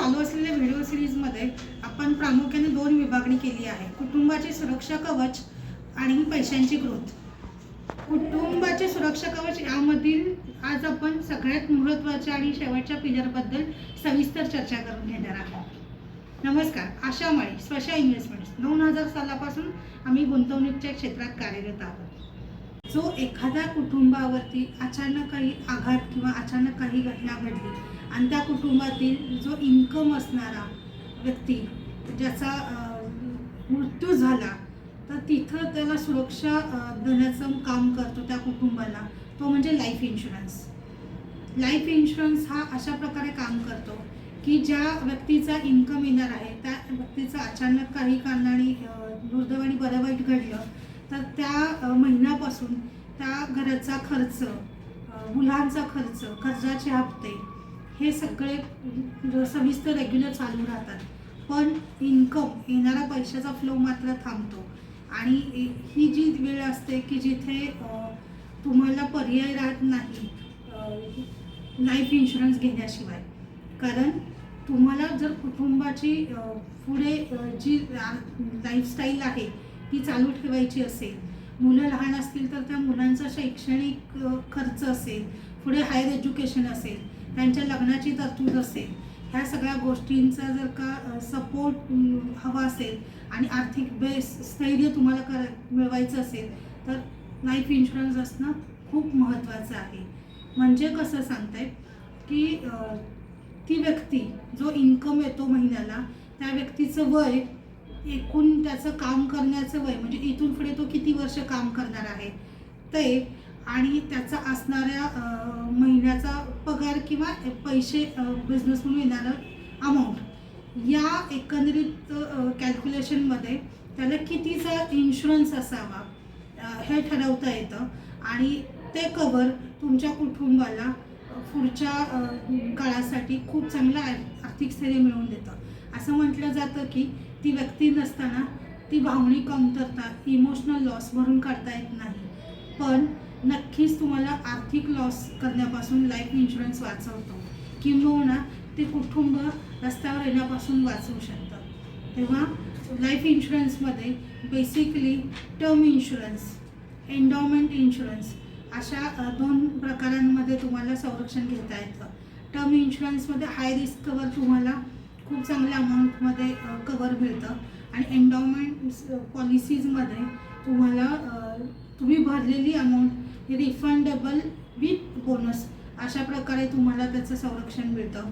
चालू असलेल्या व्हिडिओ सिरीजमध्ये आपण प्रामुख्याने दोन विभागणी केली आहे, कुटुंबाचे सुरक्षा कवच आणि पैशांची ग्रोथ। कुटुंबाचे सुरक्षा कवच यामधील आज आपण सगळ्यात महत्त्वाच्या आणि शेवटच्या पिलरबद्दल सविस्तर चर्चा करून घेणार आहोत। नमस्कार, आशा माळी स्वशा इन्व्हेस्टमेंट्स 2000 सालापासून आम्ही गुंतवणुकीच्या क्षेत्रात कार्यरत आहोत। जो एखाद्या कुटुंबावरती अचानक काही आघात किंवा अचानक काही घटना घडली आणि त्या कुटुंबातील जो इन्कम असणारा व्यक्ती ज्याचा मृत्यू झाला, तर तिथं त्याला सुरक्षा देण्याचं काम करतो त्या कुटुंबाला, तो म्हणजे लाईफ इन्शुरन्स। लाईफ इन्शुरन्स हा अशा प्रकारे काम करतो की ज्या व्यक्तीचा इन्कम येणार आहे त्या व्यक्तीचं अचानक काही कारणाने दुर्दैवाने बरं वाईट घडलं, तर त्या महिन्यापासून त्या घराचा खर्च, मुलांचा खर्च, कर्जाचे हप्ते हे सगळे सविस्तर रेग्युलर चालू राहतात। पण इन्कम येणारा पैशाचा फ्लो मात्र थांबतो आणि ही जी वेळ असते की जिथे तुम्हाला पर्याय राहत नाही लाईफ इन्शुरन्स घेण्याशिवाय। कारण तुम्हाला जर कुटुंबाची पुढे जी लाईफस्टाईल आहे ती चालू ठेवायची असेल, मुलं लहान असतील तर त्या मुलांचा शैक्षणिक खर्च असेल, पुढे हायर एज्युकेशन असेल, त्यांच्या लग्नाची तरतूद असेल, ह्या सगळ्या गोष्टींचा जर का सपोर्ट हवा असेल आणि आर्थिक स्थैर्य तुम्हाला मिळवायचं असेल तर लाईफ इन्शुरन्स असणं खूप महत्त्वाचं आहे। म्हणजे कसं सांगताय की ती व्यक्ती जो इन्कम येतो महिन्याला, त्या व्यक्तीचं वय, एकूण त्याचं काम करण्याचं वय, म्हणजे इथून पुढे तो किती वर्ष काम करणार आहे ते, आणि त्याचा असणाऱ्या महिन्याचा पगार किंवा पैसे बिझनेसमधून येणारं अमाऊंट, या एकंदरीत कॅल्क्युलेशनमध्ये त्याला कितीचा इन्शुरन्स असावा हे ठरवता येतं आणि ते कवर तुमच्या कुटुंबाला पुढच्या काळासाठी खूप चांगलं आर्थिक स्थैर्य मिळवून देतं। असं म्हटलं जातं की ती व्यक्ती नसताना ती भावनिक कमतरता, इमोशनल लॉस भरून काढता येत नाही, पण नक्कीच तुम्हाला आर्थिक लॉस करण्यापासून लाईफ इन्शुरन्स वाचवतो किंवा ते कुटुंब रस्त्यावर येण्यापासून वाचवू शकतं। तेव्हा लाईफ इन्शुरन्समध्ये basically term insurance, endowment insurance अशा दोन प्रकारांमध्ये तुम्हाला संरक्षण घेता येतं। टर्म इन्शुरन्समध्ये हाय रिस्क कवर तुम्हाला खूप चांगल्या अमाऊंटमध्ये कवर मिळतं आणि एंडॉमेंट पॉलिसीजमध्ये तुम्हाला तुम्ही भरलेली अमाऊंट हे रिफंडेबल विथ बोनस अशा प्रकारे तुम्हाला त्याचं संरक्षण मिळतं।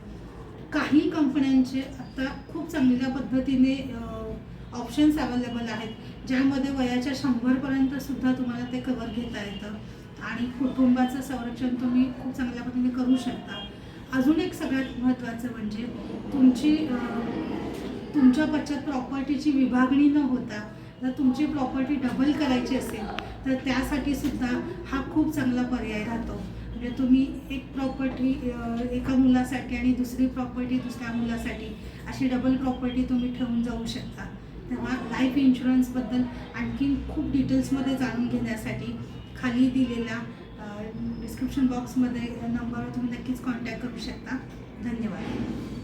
काही कंपन्यांचे आता खूप चांगल्या पद्धतीने ऑप्शन्स अवेलेबल आहेत, ज्यामध्ये वयाच्या 100पर्यंत सुद्धा तुम्हाला ते कवर घेता येतं आणि कुटुंबाचं संरक्षण तुम्ही खूप चांगल्या पद्धतीने करू शकता। अजून एक सगळ्यात महत्त्वाचं म्हणजे तुमच्या बचत प्रॉपर्टीची विभागणी न होता जर तुमची प्रॉपर्टी डबल करायची असेल तर त्यासाठी सुद्धा हा खूप चांगला पर्याय राहतो। म्हणजे तुम्ही एक प्रॉपर्टी एका मुलासाठी आणि दुसरी प्रॉपर्टी दुसऱ्या मुलासाठी अशी डबल प्रॉपर्टी तुम्ही ठेवून जाऊ शकता। तेव्हा लाईफ इन्शुरन्सबद्दल आणखी खूप डिटेल्समध्ये जाणून घेण्यासाठी खाली दिलेल्या डिस्क्रिप्शन बॉक्समध्ये नंबरवर तुम्ही नक्कीच कॉन्टॅक्ट करू शकता। धन्यवाद।